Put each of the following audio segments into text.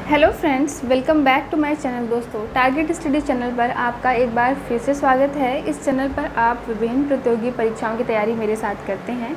Hello friends, welcome back to my channel. दोस्तों, target study channel पर आपका एक बार फिर से स्वागत है। इस चैनल पर आप विभिन्न प्रतियोगी परीक्षाओं की तैयारी मेरे साथ करते हैं।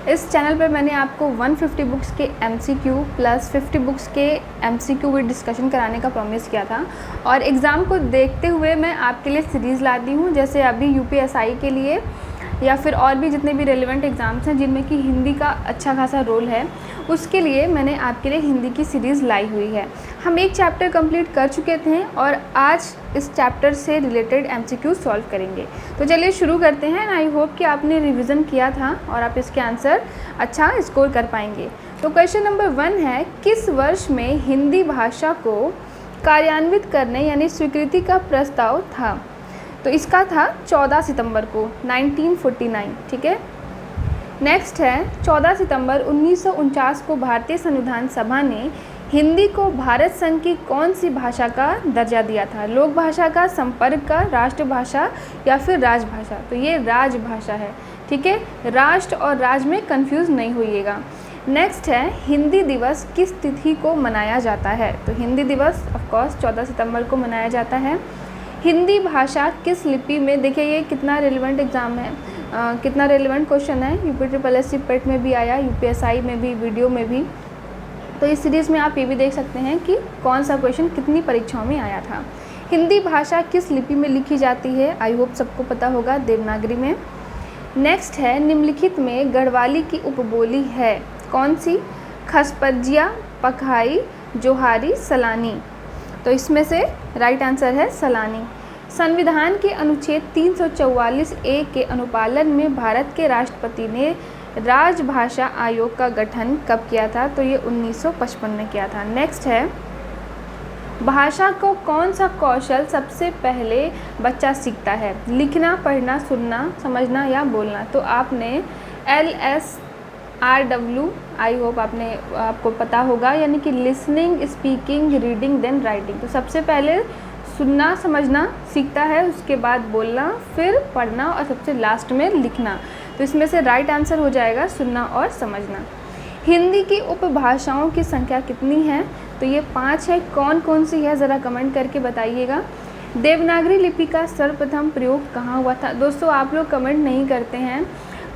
इस चैनल पर मैंने आपको 150 बुक्स के एमसीक्यू प्लस 50 बुक्स के एमसीक्यू विद डिस्कशन कराने का प्रॉमिस किया था और एग्ज़ाम को देखते हुए मैं आपके लिए सीरीज़ लाती हूँ। जैसे अभी यूपीएसआई के लिए या फिर और भी जितने भी रेलिवेंट एग्ज़ाम्स हैं जिनमें कि हिंदी का अच्छा खासा रोल है, उसके लिए मैंने आपके लिए हिंदी की सीरीज़ लाई हुई है। हम एक चैप्टर कंप्लीट कर चुके थे और आज इस चैप्टर से रिलेटेड एमसीक्यू सॉल्व करेंगे। तो चलिए शुरू करते हैं। आई होप कि आपने रिवीजन किया था और आप इसके आंसर अच्छा स्कोर कर पाएंगे। तो क्वेश्चन नंबर 1 है, किस वर्ष में हिंदी भाषा को कार्यान्वित करने यानी स्वीकृति का प्रस्ताव था? तो इसका था 14 सितंबर को 1949। ठीक है। नेक्स्ट है, 14 सितंबर 1949 को भारतीय संविधान सभा ने हिंदी को भारत संघ की कौन सी भाषा का दर्जा दिया था? लोक भाषा का, संपर्क का, राष्ट्रभाषा या फिर राजभाषा? तो ये राजभाषा है। ठीक है, राष्ट्र और राज में कंफ्यूज नहीं होइएगा। नेक्स्ट है, हिंदी दिवस किस तिथि को मनाया जाता है? तो हिंदी दिवस ऑफकोर्स 14 सितंबर को मनाया जाता है। हिंदी भाषा किस लिपि में, देखिए ये कितना रेलिवेंट एग्ज़ाम है, कितना रेलिवेंट क्वेश्चन है। यूपीट्रिपलएससी पेट में भी आया, यूपीएसआई में भी, वीडियो में भी। तो इस सीरीज़ में आप ये भी देख सकते हैं कि कौन सा क्वेश्चन कितनी परीक्षाओं में आया था। हिंदी भाषा किस लिपि में लिखी जाती है? आई होप सबको पता होगा, देवनागरी में। नेक्स्ट है, निम्नलिखित में गढ़वाली की उपबोली है कौन सी? खसपजिया, पखाई, जोहारी, सलानी? तो इसमें से राइट आंसर है सलानी। संविधान के अनुच्छेद 344 ए के अनुपालन में भारत के राष्ट्रपति ने राजभाषा आयोग का गठन कब किया था? तो ये 1955 में किया था। नेक्स्ट है, भाषा को कौन सा कौशल सबसे पहले बच्चा सीखता है? लिखना, पढ़ना, सुनना, समझना या बोलना? तो आपने LSRW आई होप आपको पता होगा, यानी कि listening, speaking, reading then writing. तो सबसे पहले सुनना समझना सीखता है, उसके बाद बोलना, फिर पढ़ना और सबसे लास्ट में लिखना। तो इसमें से राइट आंसर हो जाएगा सुनना और समझना। हिंदी की उपभाषाओं की संख्या कितनी है? तो ये 5 है। कौन कौन सी है ज़रा कमेंट करके बताइएगा। देवनागरी लिपि का सर्वप्रथम प्रयोग कहाँ हुआ था? दोस्तों, आप लोग कमेंट नहीं करते हैं।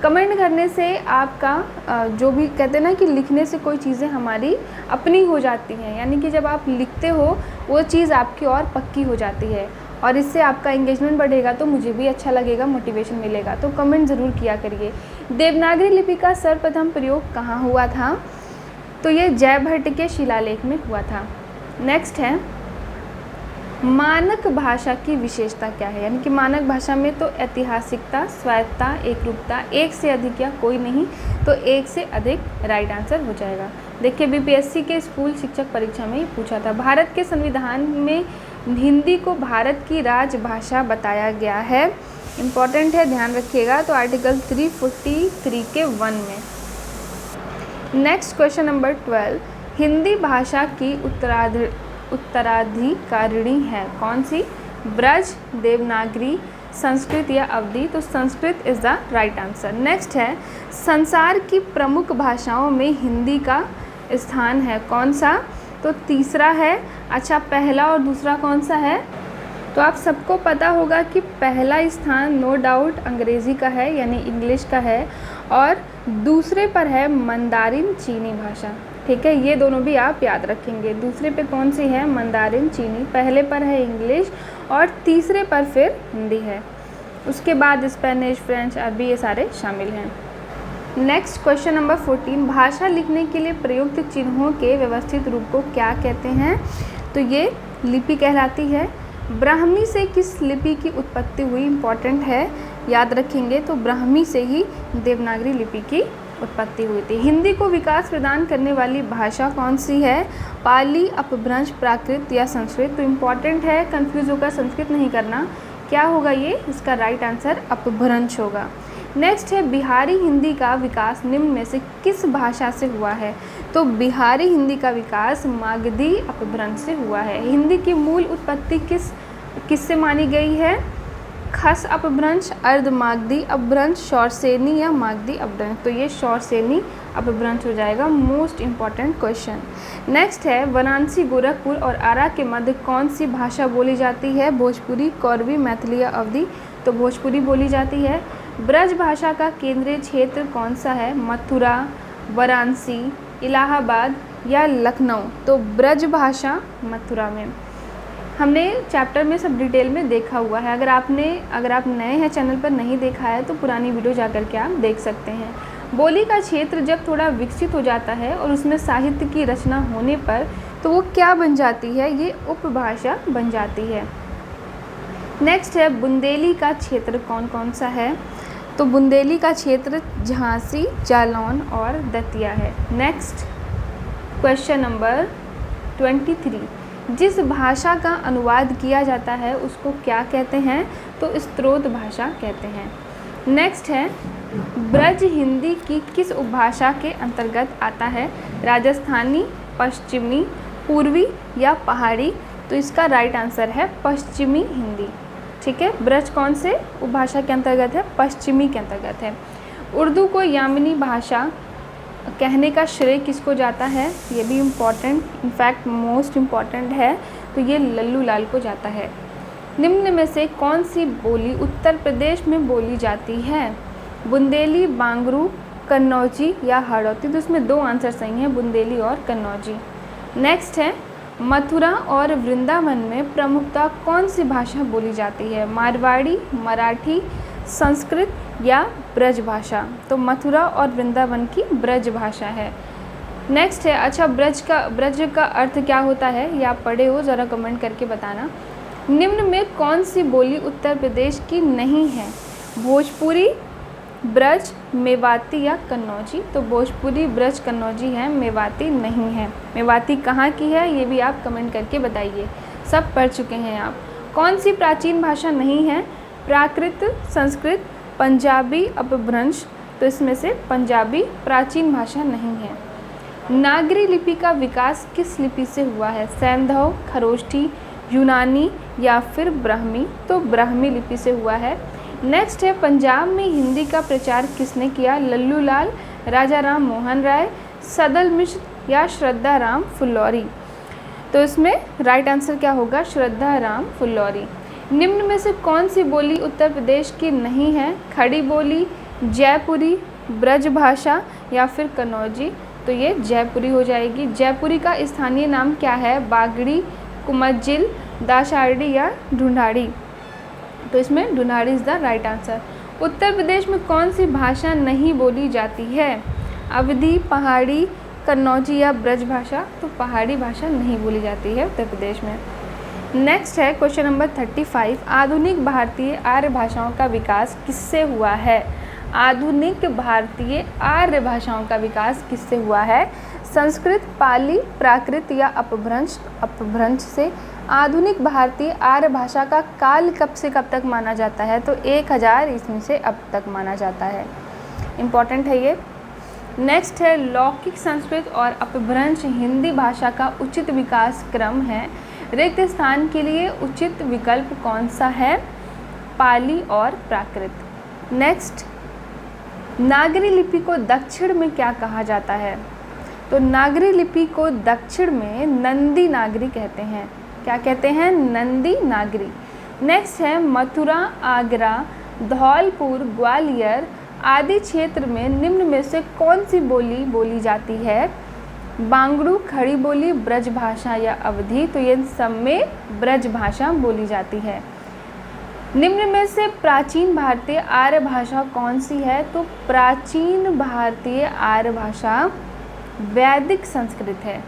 कमेंट करने से आपका जो भी कहते हैं ना कि लिखने से कोई चीज़ें हमारी अपनी हो जाती हैं, यानी कि जब आप लिखते हो वो चीज़ आपकी और पक्की हो जाती है और इससे आपका एंगेजमेंट बढ़ेगा, तो मुझे भी अच्छा लगेगा, मोटिवेशन मिलेगा। तो कमेंट ज़रूर किया करिए। देवनागरी लिपि का सर्वप्रथम प्रयोग कहाँ हुआ था? तो ये जयभट्ट के शिलालेख में हुआ था। नेक्स्ट है, मानक भाषा की विशेषता क्या है? यानी कि मानक भाषा में तो ऐतिहासिकता, स्वायत्तता, एकरूपता, एक से अधिक या कोई नहीं, तो एक से अधिक राइट आंसर हो जाएगा। देखिए, बीपीएससी के स्कूल शिक्षक परीक्षा में ही पूछा था। भारत के संविधान में हिंदी को भारत की राजभाषा बताया गया है। इम्पॉर्टेंट है, ध्यान रखिएगा। तो आर्टिकल 343 के 1 में। नेक्स्ट क्वेश्चन नंबर 12, हिंदी भाषा की उत्तराधिकारिणी है कौन सी? ब्रज, देवनागरी, संस्कृत या अवधी? तो Sanskrit is the right answer. Next है, संसार की प्रमुख भाषाओं में हिंदी का स्थान है कौन सा? तो तीसरा है। अच्छा, पहला और दूसरा कौन सा है? तो आप सबको पता होगा कि पहला स्थान नो डाउट अंग्रेज़ी का है, यानी इंग्लिश का है, और दूसरे पर है मंदारिन चीनी भाषा। ठीक है, ये दोनों भी आप याद रखेंगे। दूसरे पे कौन सी है? मंदारिन चीनी। पहले पर है इंग्लिश और तीसरे पर फिर हिंदी है। उसके बाद स्पेनिश, फ्रेंच, अरबी, ये सारे शामिल हैं। नेक्स्ट क्वेश्चन नंबर 14, भाषा लिखने के लिए प्रयुक्त चिन्हों के व्यवस्थित रूप को क्या कहते हैं? तो ये लिपि कहलाती है। ब्राह्मी से किस लिपि की उत्पत्ति हुई? इम्पॉर्टेंट है, याद रखेंगे। तो ब्राह्मी से ही देवनागरी लिपि की उत्पत्ति हुई थी। हिंदी को विकास प्रदान करने वाली भाषा कौन सी है? पाली, अपभ्रंश, प्राकृत या संस्कृत? तो इम्पॉर्टेंट है, कंफ्यूज होकर संस्कृत नहीं करना। क्या होगा ये? इसका राइट आंसर अपभ्रंश होगा। नेक्स्ट है, बिहारी हिंदी का विकास निम्न में से किस भाषा से हुआ है? तो बिहारी हिंदी का विकास मागधी अपभ्रंश से हुआ है। हिंदी की मूल उत्पत्ति किससे मानी गई है? खस अपभ्रंश, अर्ध मागधी अपभ्रंश, शौरसेनी या मागधी अपभ्रंश? तो ये शौरसेनी अपभ्रंश हो जाएगा। Most important question. नेक्स्ट है वाराणसी, गोरखपुर और आरा के मध्य कौन सी भाषा बोली जाती है? भोजपुरी, कौरवी, मैथिली या अवधी? तो भोजपुरी बोली जाती है। ब्रज भाषा का केंद्रीय क्षेत्र कौन सा है? मथुरा, वाराणसी, इलाहाबाद या लखनऊ? तो ब्रज भाषा मथुरा में। हमने चैप्टर में सब डिटेल में देखा हुआ है। अगर आप नए हैं चैनल पर, नहीं देखा है तो पुरानी वीडियो जा कर के आप देख सकते हैं। बोली का क्षेत्र जब थोड़ा विकसित हो जाता है और उसमें साहित्य की रचना होने पर तो वो क्या बन जाती है? ये उपभाषा बन जाती है। नेक्स्ट है बुंदेली का क्षेत्र कौन कौन सा है? तो बुंदेली का क्षेत्र झांसी, जालौन और दतिया है। नेक्स्ट क्वेश्चन नंबर 23, जिस भाषा का अनुवाद किया जाता है उसको क्या कहते हैं? तो स्त्रोत भाषा कहते हैं। नेक्स्ट है ब्रज हिंदी की किस उपभाषा के अंतर्गत आता है? राजस्थानी, पश्चिमी, पूर्वी या पहाड़ी? तो इसका राइट आंसर है पश्चिमी हिंदी। ठीक है, ब्रज कौन से उपभाषा के अंतर्गत है? पश्चिमी के अंतर्गत है। उर्दू को यामिनी भाषा कहने का श्रेय किसको जाता है? ये भी इम्पॉर्टेंट, इनफैक्ट मोस्ट इम्पॉर्टेंट है। तो ये लल्लू लाल को जाता है। निम्न में से कौन सी बोली उत्तर प्रदेश में बोली जाती है? बुंदेली, बांगरू, कन्नौजी या हाड़ौती? तो इसमें दो आंसर सही हैं, बुंदेली और कन्नौजी। नेक्स्ट है मथुरा और वृंदावन में प्रमुखता कौन सी भाषा बोली जाती है? मारवाड़ी, मराठी, संस्कृत या ब्रज भाषा? तो मथुरा और वृंदावन की ब्रज भाषा है। नेक्स्ट है, अच्छा ब्रज का अर्थ क्या होता है? ये आप पढ़े हो, ज़रा कमेंट करके बताना। निम्न में कौन सी बोली उत्तर प्रदेश की नहीं है? भोजपुरी, ब्रज, मेवाती या कन्नौजी? तो भोजपुरी, ब्रज, कन्नौजी है, मेवाती नहीं है। मेवाती कहाँ की है ये भी आप कमेंट करके बताइए। सब पढ़ चुके हैं आप। कौन सी प्राचीन भाषा नहीं है? प्राकृत, संस्कृत, पंजाबी, अपभ्रंश? तो इसमें से पंजाबी प्राचीन भाषा नहीं है। नागरी लिपि का विकास किस लिपि से हुआ है? सैंधव, खरोष्ठी, यूनानी या फिर ब्राह्मी? तो ब्राह्मी लिपि से हुआ है। नेक्स्ट है पंजाब में हिंदी का प्रचार किसने किया? लल्लू लाल, राजा राम मोहन राय, सदल मिश्र या श्रद्धा राम फुल्लौरी? तो इसमें राइट आंसर क्या होगा? श्रद्धा राम फुल्लौरी। निम्न में से कौन सी बोली उत्तर प्रदेश की नहीं है? खड़ी बोली, जयपुरी, ब्रज भाषा या फिर कन्नौजी? तो ये जयपुरी हो जाएगी। जयपुरी का स्थानीय नाम क्या है? बागड़ी, कुमज्जिल, दाशार्डी या ढूंढाड़ी? तो इसमें Dhundhari is the right answer. Uttar Pradesh में कौन सी भाषा नहीं बोली जाती है? अवधी, पहाड़ी, कन्नौजी या ब्रज भाषा? तो पहाड़ी भाषा नहीं बोली जाती है उत्तर प्रदेश में। नेक्स्ट है क्वेश्चन नंबर 35, आधुनिक भारतीय आर्य भाषाओं का विकास किससे हुआ है? आधुनिक भारतीय आर्य भाषाओं का विकास किससे हुआ है? संस्कृत, पाली, प्राकृत या अपभ्रंश? अपभ्रंश से। आधुनिक भारतीय आर्य भाषा का काल कब से कब तक माना जाता है? तो 1000 ईस्वी से अब तक माना जाता है। इम्पॉर्टेंट है ये। नेक्स्ट है लौकिक संस्कृत और अपभ्रंश हिंदी भाषा का उचित विकास क्रम है। रिक्त स्थान के लिए उचित विकल्प कौन सा है? पाली और प्राकृत। नेक्स्ट, नागरी लिपि को दक्षिण में क्या कहा जाता है? तो नागरी लिपि को दक्षिण में नंदी नागरी कहते हैं। क्या कहते हैं? नंदी नागरी। नेक्स्ट है मथुरा, आगरा, धौलपुर, ग्वालियर आदि क्षेत्र में निम्न में से कौन सी बोली बोली जाती है? बांगड़ू, खड़ी बोली, ब्रज भाषा या अवधी? तो ये सब में ब्रज भाषा बोली जाती है। निम्न में से प्राचीन भारतीय आर्य भाषा कौन सी है? तो प्राचीन भारतीय आर्य भाषा वैदिक संस्कृत है।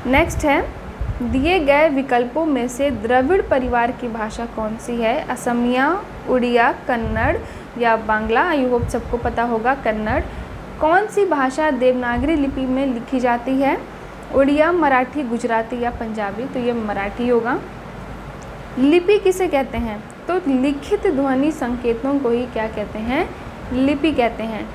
नेक्स्ट है दिए गए विकल्पों में से द्रविड़ परिवार की भाषा कौन सी है? असमिया, उड़िया, कन्नड़ या बांग्ला? आई होप सबको पता होगा कन्नड़। कौन सी भाषा देवनागरी लिपि में लिखी जाती है? उड़िया, मराठी, गुजराती या पंजाबी? तो ये मराठी होगा। लिपि किसे कहते हैं? तो लिखित ध्वनि संकेतों को ही क्या कहते हैं? लिपि कहते हैं।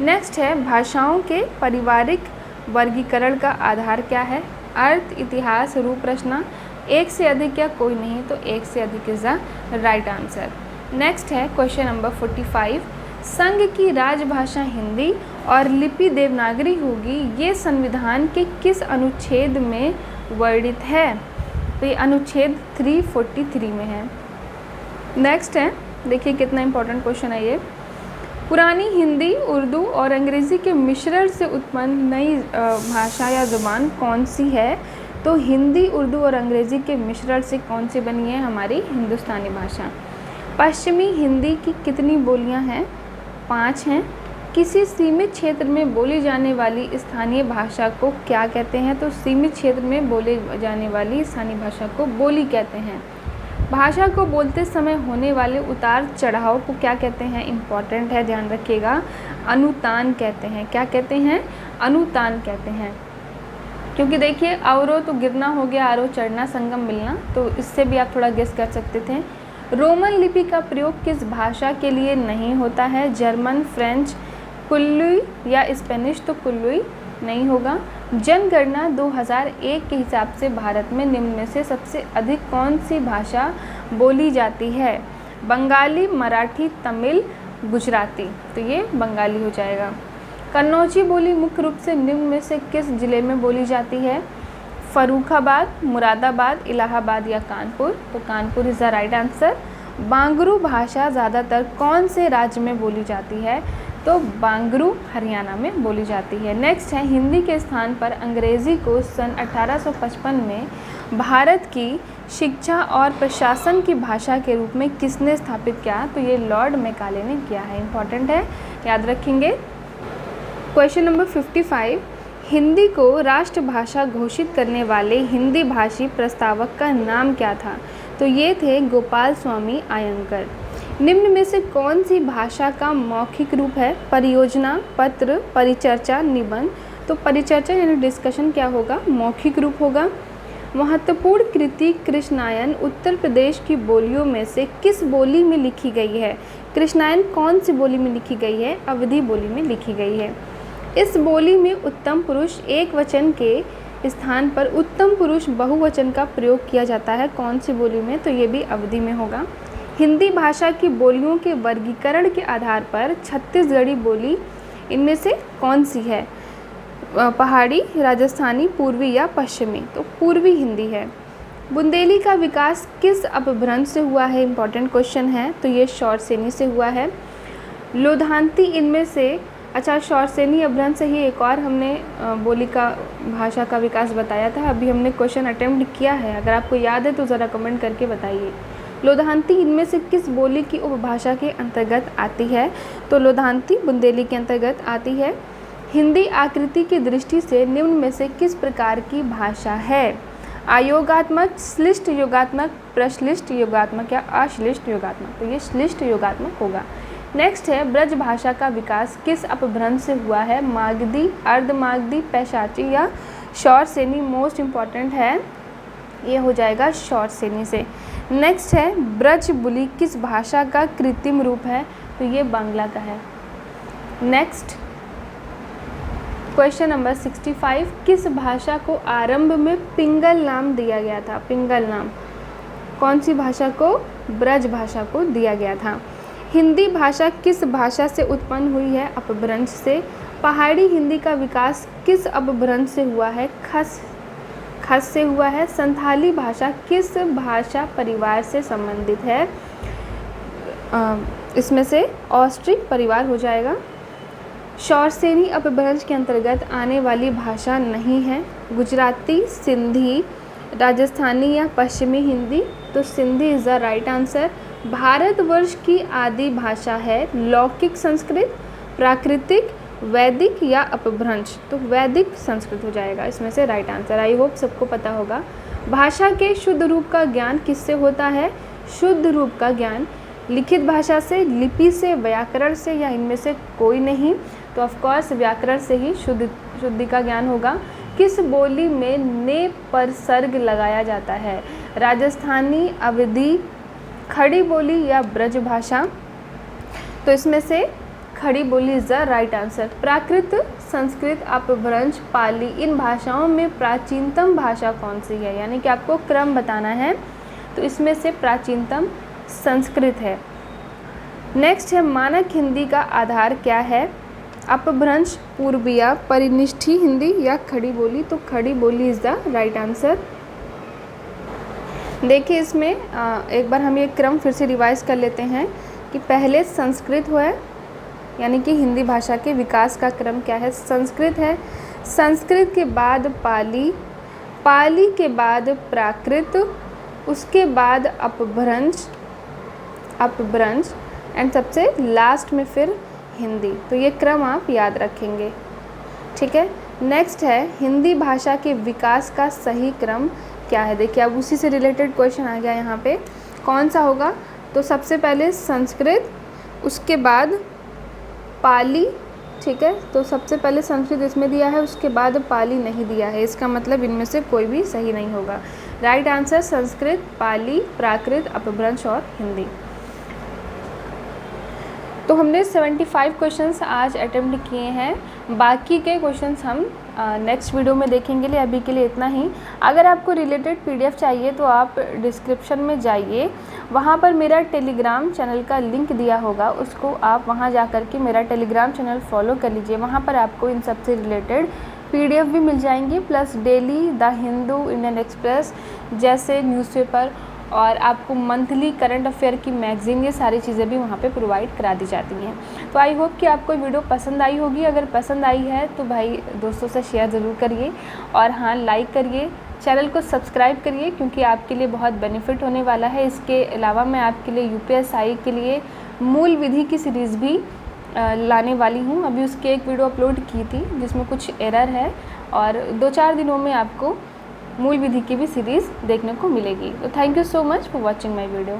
नेक्स्ट है भाषाओं के पारिवारिक वर्गीकरण का आधार क्या है? अर्थ, इतिहास, रूप रचना? एक से अधिक या कोई नहीं? तो एक से अधिक is the right answer. Next है क्वेश्चन नंबर 45, संघ की राजभाषा हिंदी और लिपि देवनागरी होगी, ये संविधान के किस अनुच्छेद में वर्णित है? तो ये अनुच्छेद 343 में है। नेक्स्ट है, देखिए कितना इंपॉर्टेंट क्वेश्चन है ये। पुरानी हिंदी, उर्दू और अंग्रेज़ी के मिश्रण से उत्पन्न नई भाषा या ज़ुबान कौन सी है? तो हिंदी, उर्दू और अंग्रेज़ी के मिश्रण से कौन सी बनी है? हमारी हिंदुस्तानी भाषा। पश्चिमी हिंदी की कितनी बोलियां हैं? 5 हैं। किसी सीमित क्षेत्र में बोली जाने वाली स्थानीय भाषा को क्या कहते हैं? तो सीमित क्षेत्र में बोले जाने वाली स्थानीय भाषा को बोली कहते हैं। भाषा को बोलते समय होने वाले उतार चढ़ाव को क्या कहते हैं? इम्पॉर्टेंट है, ध्यान रखिएगा, अनुतान कहते हैं। क्या कहते हैं? अनुतान कहते हैं। क्योंकि देखिए अवरोह तो गिरना हो गया, आरोह चढ़ना, संगम मिलना, तो इससे भी आप थोड़ा गेस कर सकते थे। रोमन लिपि का प्रयोग किस भाषा के लिए नहीं होता है? जर्मन, फ्रेंच, कुल्लुई या स्पेनिश? तो कुल्लुई नहीं होगा। जनगणना 2001 के हिसाब से भारत में निम्न में से सबसे अधिक कौन सी भाषा बोली जाती है? बंगाली, मराठी, तमिल, गुजराती। तो ये बंगाली हो जाएगा। कन्नौजी बोली मुख्य रूप से निम्न में से किस जिले में बोली जाती है? फर्रुखाबाद, मुरादाबाद, इलाहाबाद या कानपुर? तो Kanpur is the right answer. Bangru भाषा ज़्यादातर कौन से राज्य में बोली जाती है? तो बांगरू हरियाणा में बोली जाती है। नेक्स्ट है, हिंदी के स्थान पर अंग्रेज़ी को सन 1855 में भारत की शिक्षा और प्रशासन की भाषा के रूप में किसने स्थापित किया? तो ये लॉर्ड मैकाले ने किया है। इंपॉर्टेंट है, याद रखेंगे। क्वेश्चन नंबर 55, हिंदी को राष्ट्रभाषा घोषित करने वाले हिंदी भाषी प्रस्तावक का नाम क्या था? तो ये थे गोपाल स्वामी अयंगर। निम्न में से कौन सी भाषा का मौखिक रूप है? परियोजना, पत्र, परिचर्चा, निबंध? तो परिचर्चा यानी डिस्कशन क्या होगा? मौखिक रूप होगा। महत्वपूर्ण कृति कृष्णायन उत्तर प्रदेश की बोलियों में से किस बोली में लिखी गई है? कृष्णायन कौन सी बोली में लिखी गई है? अवधी बोली में लिखी गई है। इस बोली में उत्तम पुरुष एक वचन के स्थान पर उत्तम पुरुष बहुवचन का प्रयोग किया जाता है। कौन सी बोली में? तो ये भी अवधी में होगा। हिंदी भाषा की बोलियों के वर्गीकरण के आधार पर छत्तीसगढ़ी बोली इनमें से कौन सी है? पहाड़ी, राजस्थानी, पूर्वी या पश्चिमी? तो पूर्वी हिंदी है। बुंदेली का विकास किस अपभ्रंश से हुआ है? इंपॉर्टेंट क्वेश्चन है। तो ये शौरसेनी से हुआ है। लोधांती इनमें से, अच्छा शौरसेनी अपभ्रंश से ही एक और हमने बोली का भाषा का विकास बताया था, अभी हमने क्वेश्चन अटेम्प्ट किया है, अगर आपको याद है तो ज़रा कमेंट करके बताइए। लोधांती इनमें से किस बोली की उपभाषा के अंतर्गत आती है? तो लोधांती बुंदेली के अंतर्गत आती है। हिंदी आकृति की दृष्टि से निम्न में से किस प्रकार की भाषा है? आयोगात्मक, श्लिष्ट योगात्मक, प्रश्लिष्ट योगात्मक या अश्लिष्ट योगात्मक? तो ये श्लिष्ट योगात्मक होगा। नेक्स्ट है, ब्रज भाषा का विकास किस अपभ्रंश से हुआ है? मागधी, अर्धमागधी, पैशाची या शौरसेनी? मोस्ट इम्पॉर्टेंट है, ये हो जाएगा शौरसेनी से। नेक्स्ट है, ब्रज बोली किस भाषा का कृत्रिम रूप है? तो ये बांग्ला का है। नेक्स्ट क्वेश्चन नंबर 65, किस भाषा को आरंभ में पिंगल नाम दिया गया था? पिंगल नाम कौन सी भाषा को? ब्रज भाषा को दिया गया था। हिंदी भाषा किस भाषा से उत्पन्न हुई है? अपभ्रंश से। पहाड़ी हिंदी का विकास किस अपभ्रंश से हुआ है? खस से हुआ है। संथाली भाषा किस भाषा परिवार से संबंधित है? इसमें से ऑस्ट्रिक परिवार हो जाएगा। शौरसेनी अपभ्रंश के अंतर्गत आने वाली भाषा नहीं है। गुजराती, सिंधी, राजस्थानी या पश्चिमी हिंदी? तो Sindhi is the right answer. Bharatvarsh की आदि भाषा है लौकिक संस्कृत, प्राकृतिक, वैदिक या अपभ्रंश? तो वैदिक संस्कृत हो जाएगा इसमें से राइट आंसर। आई होप सबको पता होगा। भाषा के शुद्ध रूप का ज्ञान किससे होता है? शुद्ध रूप का ज्ञान लिखित भाषा से, लिपि से, व्याकरण से या इनमें से कोई नहीं? तो ऑफकोर्स व्याकरण से ही शुद्धि का ज्ञान होगा। किस बोली में ने पर सर्ग लगाया जाता है? राजस्थानी, अवधी, खड़ी बोली या ब्रज भाषा? तो इसमें से खड़ी बोली इज़ द राइट आंसर। प्राकृत, संस्कृत, अपभ्रंश, पाली, इन भाषाओं में प्राचीनतम भाषा कौन सी है? यानी कि आपको क्रम बताना है। तो इसमें से प्राचीनतम संस्कृत है। नेक्स्ट है मानक हिंदी का आधार क्या है? अपभ्रंश, पूर्विया, परिनिष्ठी हिंदी या खड़ी बोली? तो खड़ी बोली इज़ द राइट आंसर। देखिए इसमें एक बार हम ये क्रम फिर से रिवाइज कर लेते हैं कि पहले संस्कृत हुआ है, यानी कि हिंदी भाषा के विकास का क्रम क्या है? संस्कृत है। संस्कृत के बाद पाली, पाली के बाद प्राकृत, उसके बाद अपभ्रंश, अपभ्रंश एंड सबसे लास्ट में फिर हिंदी। तो ये क्रम आप याद रखेंगे, ठीक है। नेक्स्ट है हिंदी भाषा के विकास का सही क्रम क्या है? देखिए अब उसी से रिलेटेड क्वेश्चन आ गया यहाँ पे, कौन सा होगा? तो सबसे पहले संस्कृत, उसके बाद पाली, ठीक है। तो सबसे पहले संस्कृत इसमें दिया है, उसके बाद पाली नहीं दिया है, इसका मतलब इनमें से कोई भी सही नहीं होगा। राइट आंसर संस्कृत, पाली, प्राकृत, अपभ्रंश और हिंदी। तो हमने 75 क्वेश्चंस आज अटेम्प्ट किए हैं, बाकी के क्वेश्चंस हम नेक्स्ट वीडियो में देखेंगे। लिए अभी के लिए इतना ही। अगर आपको रिलेटेड PDF चाहिए तो आप डिस्क्रिप्शन में जाइए, वहाँ पर मेरा टेलीग्राम चैनल का लिंक दिया होगा, उसको आप वहाँ जा कर के मेरा टेलीग्राम चैनल फॉलो कर लीजिए। वहाँ पर आपको इन सब से रिलेटेड PDF भी मिल जाएंगी, plus daily the Hindu, Indian express जैसे न्यूज़पेपर और आपको मंथली करंट अफेयर की मैगज़ीन, ये सारी चीज़ें भी वहाँ पे प्रोवाइड करा दी जाती हैं। तो आई होप कि आपको वीडियो पसंद आई होगी। अगर पसंद आई है तो भाई दोस्तों से शेयर ज़रूर करिए और हाँ लाइक करिए, चैनल को सब्सक्राइब करिए क्योंकि आपके लिए बहुत बेनिफिट होने वाला है। इसके अलावा मैं आपके लिए UPSI के लिए मूल विधि की सीरीज़ भी लाने वाली हूँ। अभी उसकी एक वीडियो अपलोड की थी जिसमें कुछ एरर है और 2-4 दिनों में आपको मूल विधि की भी सीरीज़ देखने को मिलेगी। तो thank you so much for watching my video.